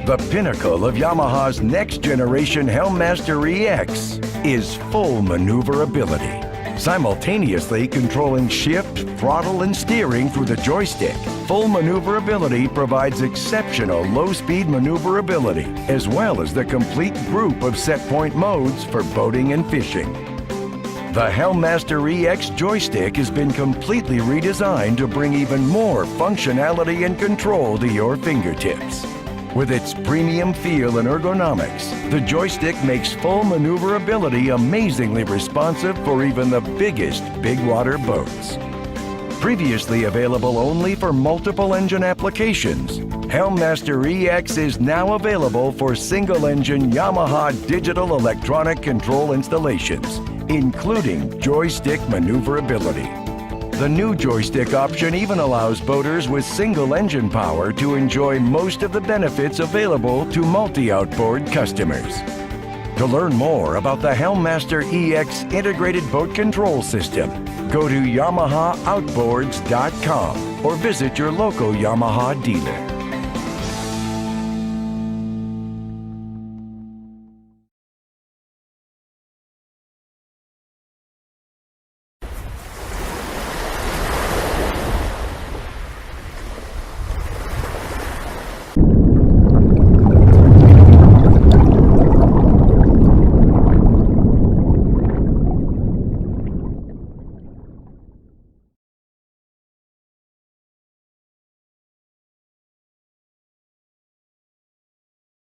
The pinnacle of Yamaha's next-generation Helmmaster EX is full maneuverability, simultaneously controlling shift, throttle, and steering through the joystick. Full maneuverability provides exceptional low-speed maneuverability, as well as the complete group of SetPoint modes for boating and fishing. The Helmmaster EX joystick has been completely redesigned to bring even more functionality and control to your fingertips. With its premium feel and ergonomics, the joystick makes full maneuverability amazingly responsive for even the biggest big water boats. Previously available only for multiple engine applications, Helmmaster EX is now available for single-engine Yamaha digital electronic control installations, including joystick maneuverability. The new joystick option even allows boaters with single engine power to enjoy most of the benefits available to multi-outboard customers. To learn more about the Helmmaster EX integrated boat control system, go to YamahaOutboards.com or visit your local Yamaha dealer.